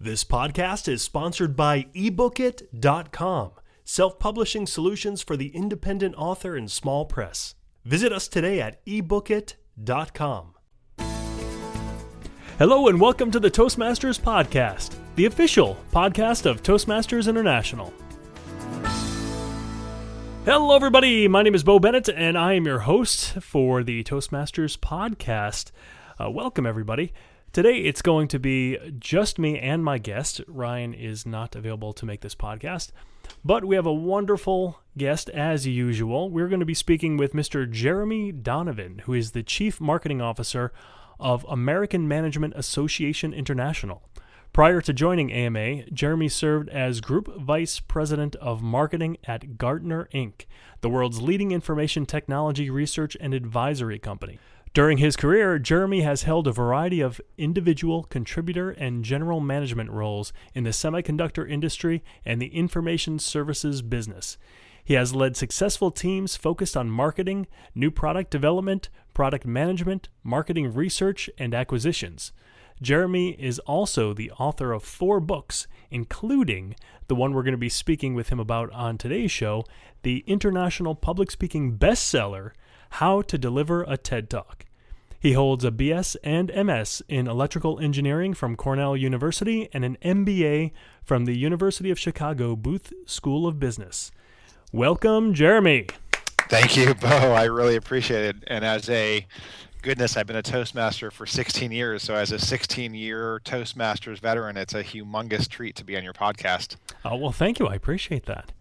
This podcast is sponsored by ebookit.com, self-publishing solutions for the independent author and small press. Visit us today at ebookit.com. Hello and welcome to the Toastmasters podcast, the official podcast of Toastmasters International. Hello everybody, my name is Bo Bennett and I am your host for the Toastmasters podcast. Welcome everybody. Today it's going to be just me and my guest. Ryan is not available to make this podcast, but we have a wonderful guest as usual. We're going to be speaking with Mr. Jeremey Donovan, who is the Chief Marketing Officer of American Management Association International. Prior to joining AMA, Jeremey served as Group Vice President of Marketing at Gartner, Inc., the world's leading information technology research and advisory company. During his career, Jeremey has held a variety of individual, contributor, and general management roles in the semiconductor industry and the information services business. He has led successful teams focused on marketing, new product development, product management, marketing research, and acquisitions. Jeremey is also the author of 4 books, including the one we're going to be speaking with him about on today's show, the international public speaking bestseller, How to Deliver a TED Talk. He holds a BS and MS in electrical engineering from Cornell University and an MBA from the University of Chicago Booth School of Business. Welcome, Jeremey. Thank you, Bo. I really appreciate it. And I've been a Toastmaster for 16 years. So as a 16-year Toastmasters veteran, it's a humongous treat to be on your podcast. Oh, well, thank you. I appreciate that.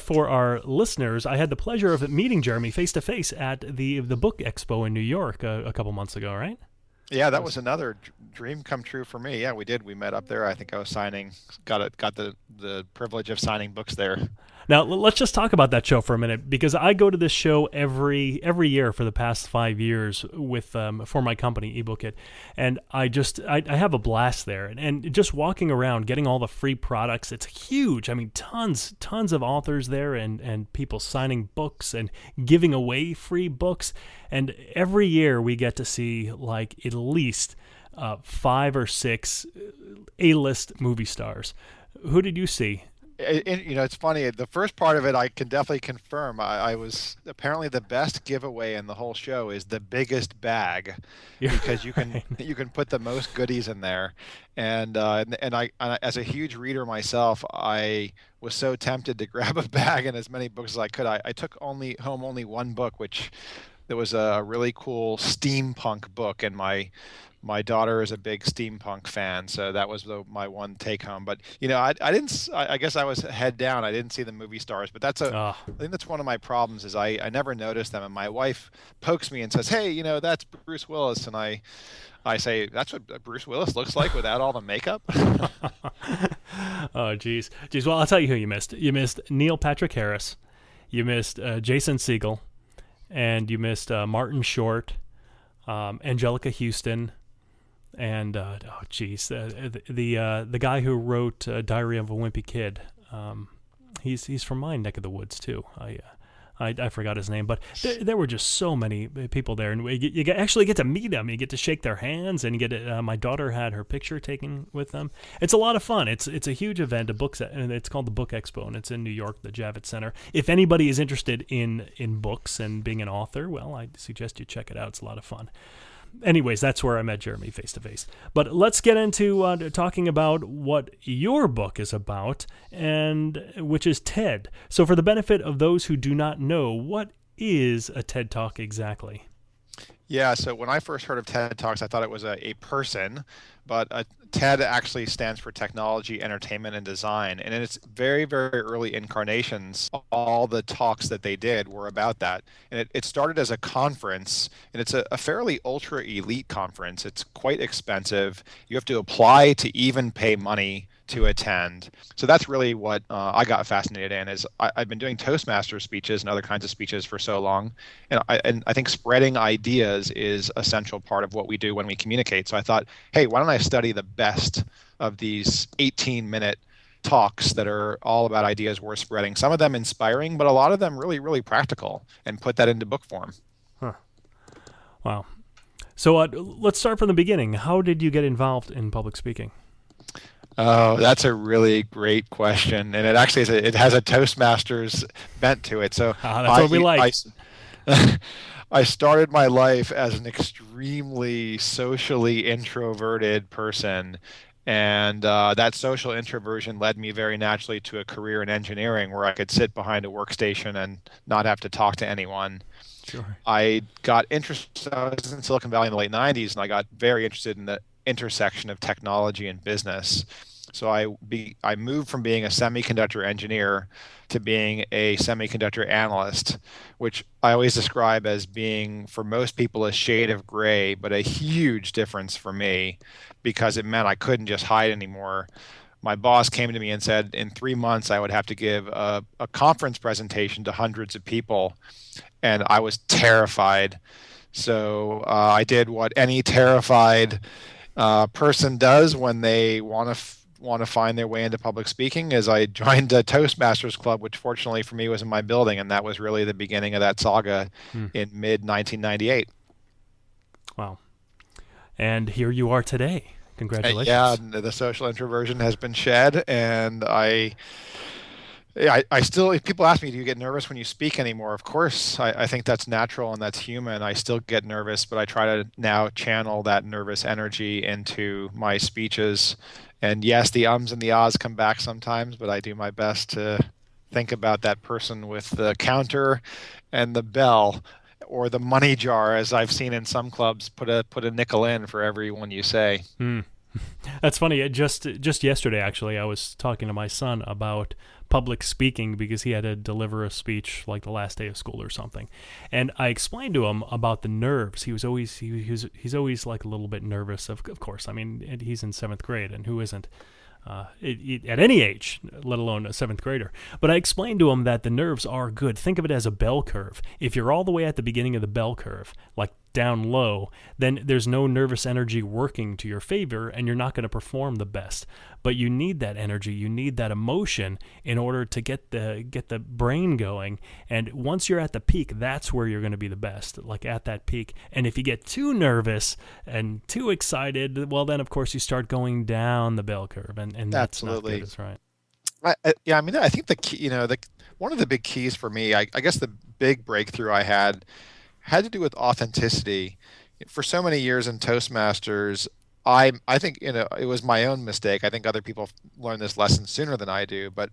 For our listeners, I had the pleasure of meeting Jeremey face-to-face at the Book Expo in New York a couple months ago, right? Yeah, that was another dream come true for me. Yeah, we did. We met up there. I think I was got the privilege of signing books there. Now, let's just talk about that show for a minute, because I go to this show every year for the past 5 years for my company, eBookit, and I have a blast there. And just walking around, getting all the free products, it's huge. I mean, tons of authors there and people signing books and giving away free books. And every year we get to see like at least 5 or 6 A-list movie stars. Who did you see? It's funny. The first part of it, I can definitely confirm. I was apparently the best giveaway in the whole show is the biggest bag, because you can put the most goodies in there. And I, as a huge reader myself, I was so tempted to grab a bag and as many books as I could. I took home only one book, which there was a really cool steampunk book, and my daughter is a big steampunk fan, so that was my one take home. But I guess I was head down. I didn't see the movie stars, but I think that's one of my problems is I never noticed them. And my wife pokes me and says, "Hey, that's Bruce Willis," and I say, "That's what Bruce Willis looks like without all the makeup." Oh, geez. Well, I'll tell you who you missed. You missed Neil Patrick Harris. You missed Jason Segel, and you missed Martin Short, Angelica Houston. And the guy who wrote Diary of a Wimpy Kid, he's from my neck of the woods too. I forgot his name, but there were just so many people there, and you actually get to meet them. You get to shake their hands, and you get my daughter had her picture taken with them. It's a lot of fun. It's a huge event, and it's called the Book Expo, and it's in New York, the Javits Center. If anybody is interested in books and being an author, well, I suggest you check it out. It's a lot of fun. Anyways, that's where I met Jeremey face-to-face. But let's get into talking about what your book is about, and which is TED. So for the benefit of those who do not know, what is a TED Talk exactly? Yeah, so when I first heard of TED Talks, I thought it was a person, but TED actually stands for Technology, Entertainment, and Design. And in its very, very early incarnations, all the talks that they did were about that. And it started as a conference, and it's a fairly ultra-elite conference. It's quite expensive. You have to apply to even pay money to attend. So that's really what I got fascinated in. Is I've been doing Toastmasters speeches and other kinds of speeches for so long, and I think spreading ideas is a central part of what we do when we communicate. So I thought, hey, why don't I study the best of these 18-minute talks that are all about ideas worth spreading, some of them inspiring, but a lot of them really, really practical, and put that into book form. Huh. Wow. So let's start from the beginning. How did you get involved in public speaking? Oh, that's a really great question, and it actually it has a Toastmasters bent to it. So That's what we I like. I started my life as an extremely socially introverted person, and that social introversion led me very naturally to a career in engineering where I could sit behind a workstation and not have to talk to anyone. Sure. I got interested. I was in Silicon Valley in the late '90s, and I got very interested in the intersection of technology and business. So I moved from being a semiconductor engineer to being a semiconductor analyst, which I always describe as being for most people a shade of gray, but a huge difference for me because it meant I couldn't just hide anymore. My boss came to me and said in 3 months I would have to give a conference presentation to hundreds of people, and I was terrified. So I did what any terrified person does when they want to find their way into public speaking. Is I joined a Toastmasters club, which fortunately for me was in my building, and that was really the beginning of that saga Hmm. in mid 1998. Wow. And here you are today. Yeah, Congratulations. the social introversion has been shed, and yeah, I still, if people ask me, do you get nervous when you speak anymore? Of course, I think that's natural and that's human. I still get nervous, but I try to now channel that nervous energy into my speeches. And yes, the ums and the ahs come back sometimes, but I do my best to think about that person with the counter and the bell or the money jar, as I've seen in some clubs, put a nickel in for every one you say. Hmm. That's funny. Just yesterday, actually, I was talking to my son about public speaking because he had to deliver a speech like the last day of school or something, and I explained to him about the nerves. He was always he's always like a little bit nervous. Of course, I mean he's in seventh grade, and who isn't? At any age, let alone a seventh grader. But I explained to him that the nerves are good. Think of it as a bell curve. If you're all the way at the beginning of the bell curve, like down low, then there's no nervous energy working to your favor and you're not going to perform the best. But you need that energy, you need that emotion in order to get the brain going. And once you're at the peak, that's where you're going to be the best, like at that peak. And if you get too nervous and too excited, well then of course you start going down the bell curve, and that's not good, Absolutely. that's right. Yeah, I mean, I think the key, one of the big keys for me, I guess the big breakthrough I had to do with authenticity. For so many years in Toastmasters, I think it was my own mistake. I think other people learn this lesson sooner than I do, but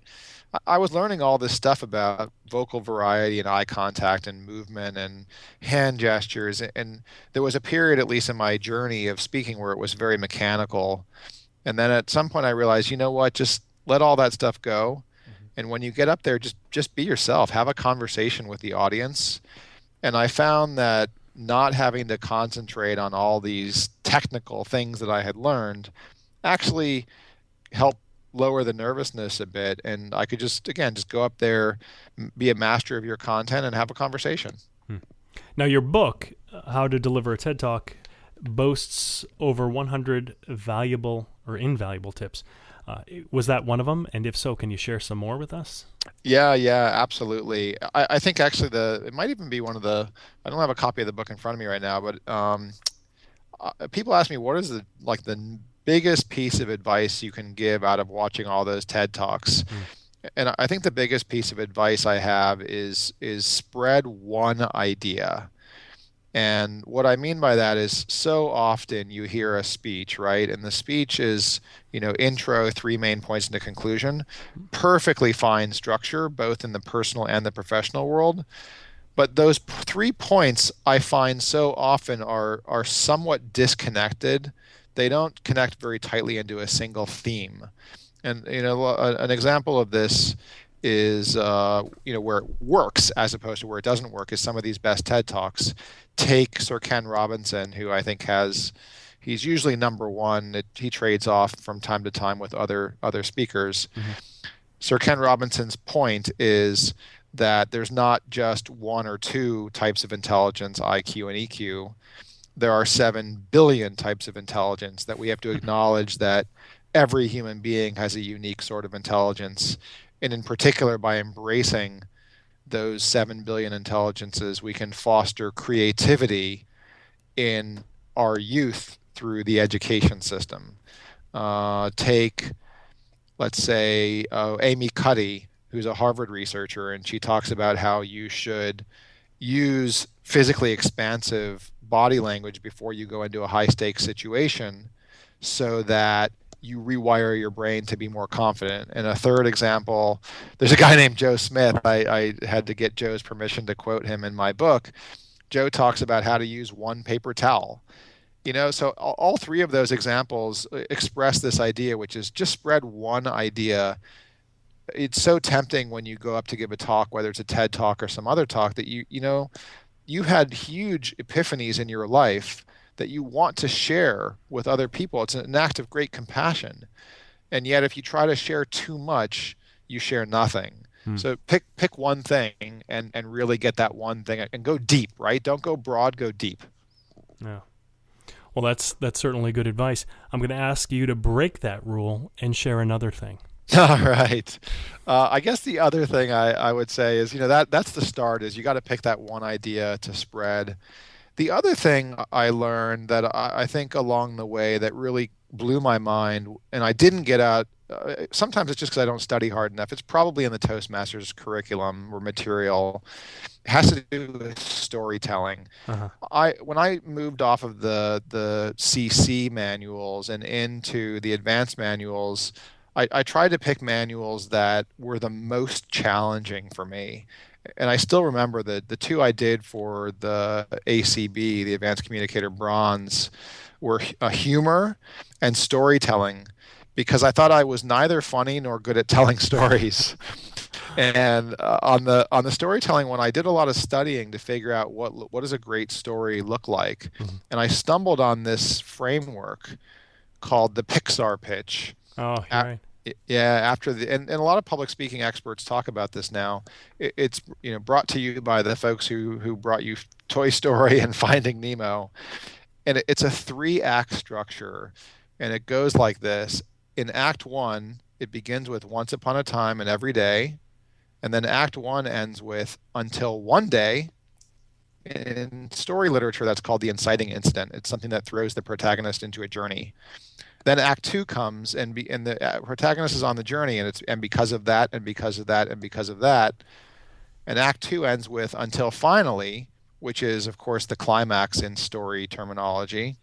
I was learning all this stuff about vocal variety and eye contact and movement and hand gestures. And there was a period, at least in my journey of speaking, where it was very mechanical. And then at some point I realized, you know what, just let all that stuff go. Mhm. And when you get up there, just be yourself, have a conversation with the audience. And I found that not having to concentrate on all these technical things that I had learned actually helped lower the nervousness a bit. And I could just, again, just go up there, be a master of your content and have a conversation. Hmm. Now, your book, How to Deliver a TED Talk, boasts over 100 valuable or invaluable tips. Was that one of them? And if so, can you share some more with us? Yeah, yeah, absolutely. I think actually it might even be one of I don't have a copy of the book in front of me right now, but people ask me what is the biggest piece of advice you can give out of watching all those TED Talks. Hmm. And I think the biggest piece of advice I have is spread one idea. And what I mean by that is so often you hear a speech, right? And the speech is, intro, three main points into conclusion, perfectly fine structure, both in the personal and the professional world. But those 3 points I find so often are somewhat disconnected. They don't connect very tightly into a single theme. And an example of this is where it works as opposed to where it doesn't work is some of these best TED Talks. Take Sir Ken Robinson, who I think he's usually number one. He trades off from time to time with other speakers. Mm-hmm. Sir Ken Robinson's point is that there's not just one or two types of intelligence, IQ and EQ. There are 7 billion types of intelligence that we have to acknowledge that every human being has a unique sort of intelligence. And in particular, by embracing those 7 billion intelligences, we can foster creativity in our youth through the education system. Take, let's say, Amy Cuddy, who's a Harvard researcher, and she talks about how you should use physically expansive body language before you go into a high stakes situation so that you rewire your brain to be more confident. And a third example, there's a guy named Joe Smith. I had to get Joe's permission to quote him in my book. Joe talks about how to use one paper towel. So all three of those examples express this idea, which is just spread one idea. It's so tempting when you go up to give a talk, whether it's a TED talk or some other talk, that you had huge epiphanies in your life that you want to share with other people. It's an act of great compassion. And yet if you try to share too much, you share nothing. So pick one thing and really get that one thing and go deep, right? Don't go broad, go deep. Yeah. Well, that's certainly good advice. I'm going to ask you to break that rule and share another thing. All right. I guess the other thing I would say is, that's the start, is you got to pick that one idea to spread. The other thing I learned that I think along the way that really blew my mind, and I didn't get out, sometimes it's just because I don't study hard enough. It's probably in the Toastmasters curriculum or material. It has to do with storytelling. When I moved off of the CC manuals and into the advanced manuals, I tried to pick manuals that were the most challenging for me. And I still remember the two I did for the ACB, the Advanced Communicator Bronze, were humor and storytelling, because I thought I was neither funny nor good at telling stories. And on the storytelling one, I did a lot of studying to figure out what does a great story look like. And I stumbled on this framework called the Pixar pitch. Oh, you're right. Yeah, and a lot of public speaking experts talk about this now. It's brought to you by the folks who brought you Toy Story and Finding Nemo, and it's a 3-act structure, and it goes like this. In Act 1, it begins with once upon a time and every day, and then Act 1 ends with until one day. In story literature, that's called the inciting incident. It's something that throws the protagonist into a journey. Then Act 2 comes, and the protagonist is on the journey, and because of that, and because of that, and because of that, and Act 2 ends with until finally, which is, of course, the climax in story terminology.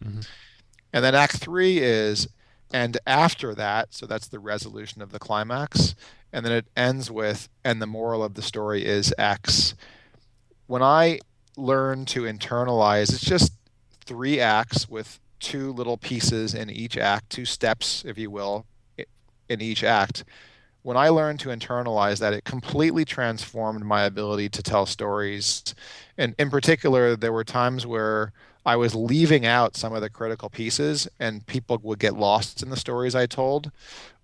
And then Act 3 is and after that, so that's the resolution of the climax, and then it ends with and the moral of the story is X. When I learn to internalize, it's just 3 acts with 2 little pieces in each act, 2 steps, if you will, in each act. When I learned to internalize that, it completely transformed my ability to tell stories. And in particular, there were times where I was leaving out some of the critical pieces and people would get lost in the stories I told,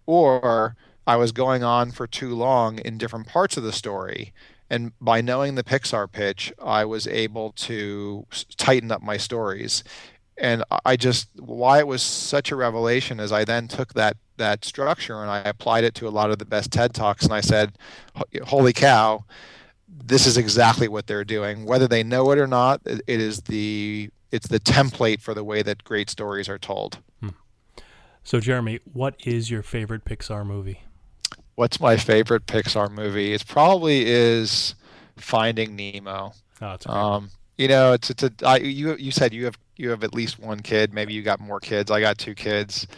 or I was going on for too long in different parts of the story. And by knowing the Pixar pitch, I was able to tighten up my stories. And why it was such a revelation is I then took that structure and I applied it to a lot of the best TED Talks, and I said, holy cow, this is exactly what they're doing. Whether they know it or not, it's the template for the way that great stories are told. So Jeremy, what is your favorite Pixar movie? What's my favorite Pixar movie? It probably is Finding Nemo. Oh, it's great. You said you have at least one kid. Maybe you got more kids. I got 2 kids.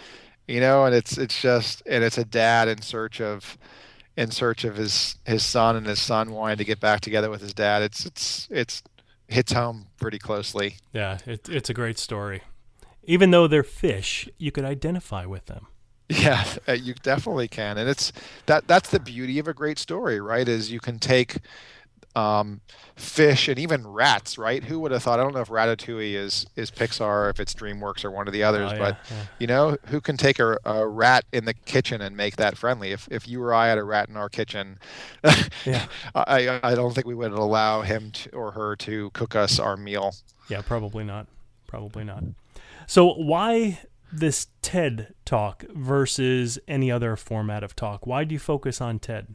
And it's a dad in search of his son, and his son wanting to get back together with his dad. It's hits home pretty closely. Yeah, it's a great story. Even though they're fish, you could identify with them. Yeah, you definitely can, and that's the beauty of a great story, right? Is you can take fish and even rats, right? Who would have thought? I don't know if Ratatouille is Pixar, if it's DreamWorks or one of the others, but who can take a rat in the kitchen and make that friendly? If you or I had a rat in our kitchen, I don't think we would allow him or her to cook us our meal. Yeah, probably not. So why this TED Talk versus any other format of talk? Why do you focus on TED?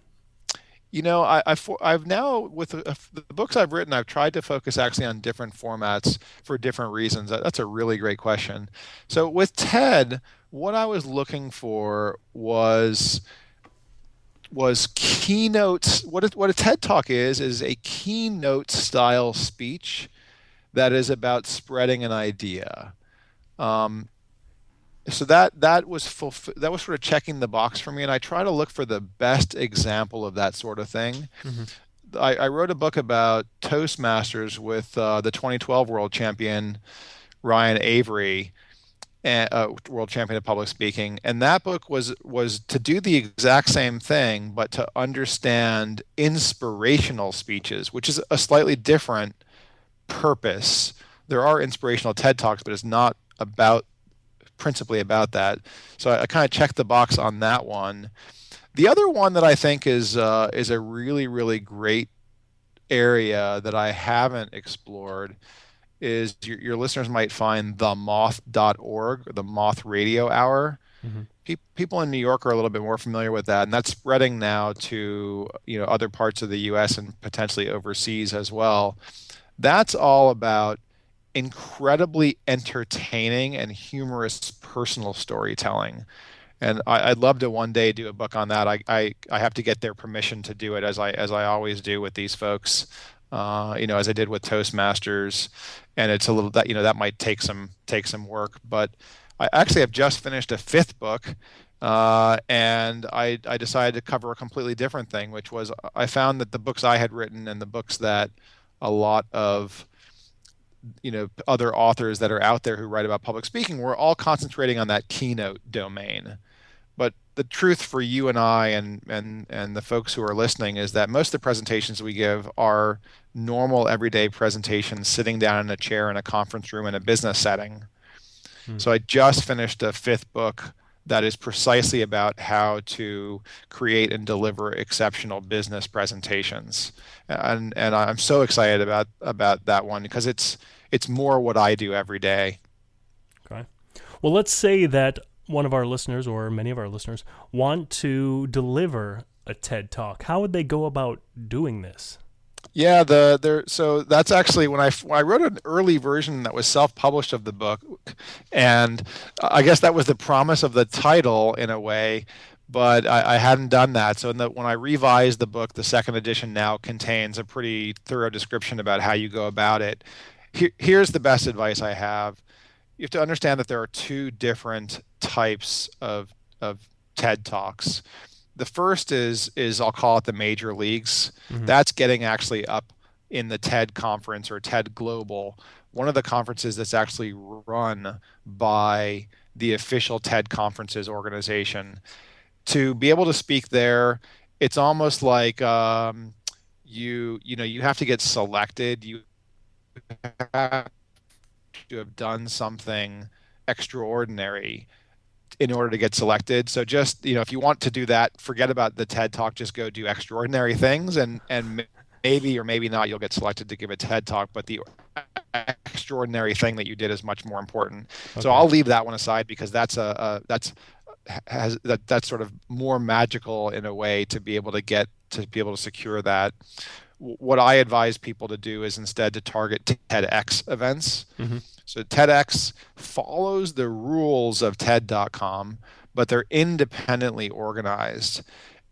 I've now with the books I've written, I've tried to focus actually on different formats for different reasons. That's a really great question. So with TED, what I was looking for was keynotes. What a TED Talk is a keynote style speech that is about spreading an idea. Um, so that was sort of checking the box for me, and I try to look for the best example of that sort of thing. Hmm. I wrote a book about Toastmasters with the 2012 world champion Ryan Avery, and world champion of public speaking, and that book was to do the exact same thing, but to understand inspirational speeches, which is a slightly different purpose. There are inspirational TED Talks, but it's not about principally about that. So I kind of checked the box on that one. The other one that I think is a really really great area that I haven't explored is your listeners might find themoth.org, the Moth Radio Hour. Hmm. People in New York are a little bit more familiar with that, and that's spreading now to other parts of the U.S. and potentially overseas as well. That's all about incredibly entertaining and humorous personal storytelling. And I'd love to one day do a book on that. I have to get their permission to do it, as I always do with these folks, as I did with Toastmasters. And it's a little that that might take some work, but I actually have just finished a fifth book, and I decided to cover a completely different thing, which was I found that the books I had written and the books that a lot of other authors that are out there who write about public speaking were all concentrating on that keynote domain. But the truth for you and I and the folks who are listening is that most of the presentations we give are normal everyday presentations sitting down in a chair in a conference room in a business setting. Hmm. So I just finished a fifth book that is precisely about how to create and deliver exceptional business presentations. And I'm so excited about that one because it's more what I do every day. Okay. Well, let's say that one of our listeners or many of our listeners want to deliver a TED Talk. How would they go about doing this? Yeah, so that's actually when I wrote an early version that was self-published of the book, and I guess that was the promise of the title in a way, but I hadn't done that. So when I revised the book, the second edition now contains a pretty thorough description about how you go about it. Here's the best advice I have. You have to understand that there are two different types of TED Talks. The first is I'll call it the major leagues. Hmm. That's getting actually up in the TED conference or TED Global, one of the conferences that's actually run by the official TED conferences organization. To be able to speak there, it's almost like you have to get selected. You have to have done something extraordinary in order to get selected. So just, if you want to do that, forget about the TED Talk, just go do extraordinary things and maybe or maybe not you'll get selected to give a TED Talk, but the extraordinary thing that you did is much more important. So Okay. I'll leave that one aside because that's sort of more magical in a way to be able to secure that. What I advise people to do is instead to target TEDx events. Hmm. So TEDx follows the rules of TED.com, but they're independently organized.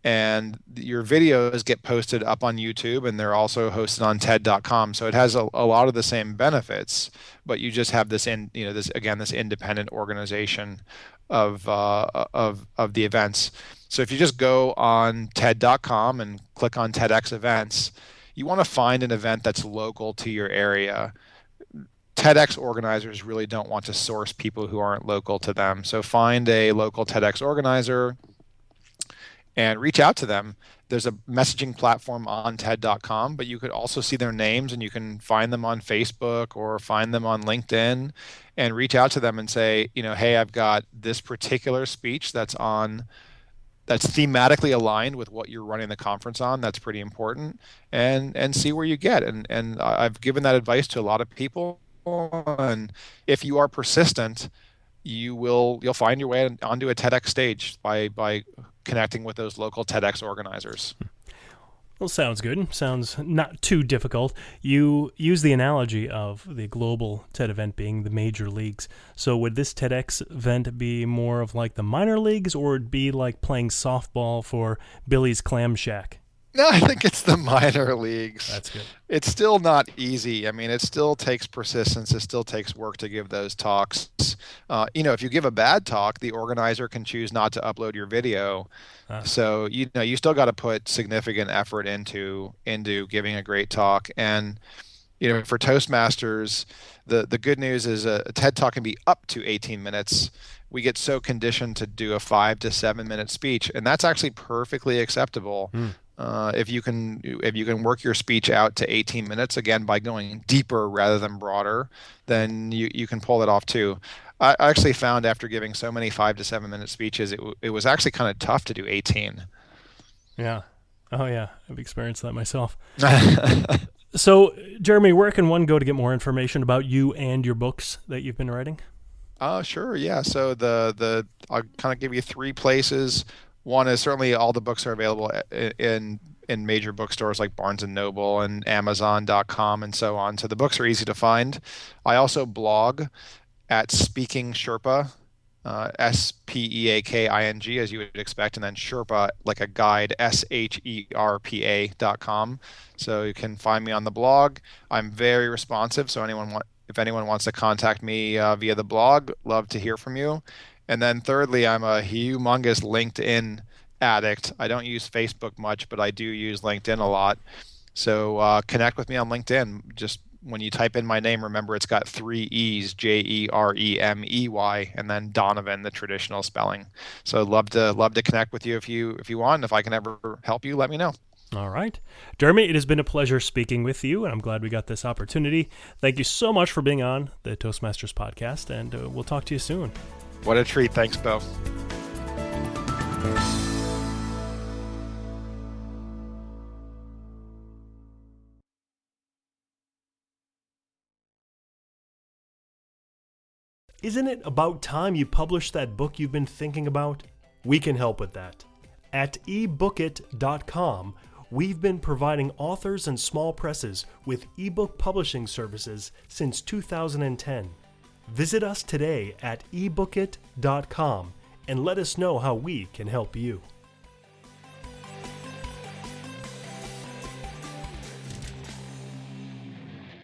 And your videos get posted up on YouTube and they're also hosted on TED.com. So it has a lot of the same benefits, but you just have this independent organization of the events. So if you just go on TED.com and click on TEDx events, you want to find an event that's local to your area. TEDx organizers really don't want to source people who aren't local to them. So find a local TEDx organizer and reach out to them. There's a messaging platform on TED.com, but you could also see their names and you can find them on Facebook or find them on LinkedIn and reach out to them and say, hey, I've got this particular speech that's thematically aligned with what you're running the conference on. That's pretty important, and see where you get. And I've given that advice to a lot of people. And if you are persistent, you'll find your way onto a TEDx stage by connecting with those local TEDx organizers. Well, sounds good. Sounds not too difficult. You use the analogy of the global TED event being the major leagues. So would this TEDx event be more of like the minor leagues, or would it be like playing softball for Billy's Clam Shack? No, I think it's the minor leagues. That's good. It's still not easy. I mean, it still takes persistence. It still takes work to give those talks. If you give a bad talk, the organizer can choose not to upload your video. Ah. So, you still got to put significant effort into giving a great talk. And, for Toastmasters, the good news is a TED Talk can be up to 18 minutes. We get so conditioned to do a 5 to 7 minute speech, and that's actually perfectly acceptable. If you can work your speech out to 18 minutes, again, by going deeper rather than broader, then you can pull it off too. I actually found after giving so many 5 to 7 minute speeches, it was actually kind of tough to do 18. Yeah. Oh, yeah. I've experienced that myself. So, Jeremy, where can one go to get more information about you and your books that you've been writing? Sure, yeah. So I'll kind of give you 3 places. One is certainly all the books are available in major bookstores like Barnes and Noble and Amazon.com and so on. So the books are easy to find. I also blog at Speaking Sherpa, SPEAKING, as you would expect, and then Sherpa, like a guide, SHERPA.com. So you can find me on the blog. I'm very responsive, so if anyone wants to contact me via the blog, love to hear from you. And then thirdly, I'm a humongous LinkedIn addict. I don't use Facebook much, but I do use LinkedIn a lot. So connect with me on LinkedIn. Just when you type in my name, remember it's got 3 E's, JEREMEY, and then Donovan, the traditional spelling. So I'd love to connect with you if you want. And if I can ever help you, let me know. All right. Jeremy, it has been a pleasure speaking with you, and I'm glad we got this opportunity. Thank you so much for being on the Toastmasters podcast, and we'll talk to you soon. What a treat. Thanks, Bo. Isn't it about time you published that book you've been thinking about? We can help with that. At ebookit.com, we've been providing authors and small presses with ebook publishing services since 2010. Visit us today at ebookit.com and let us know how we can help you.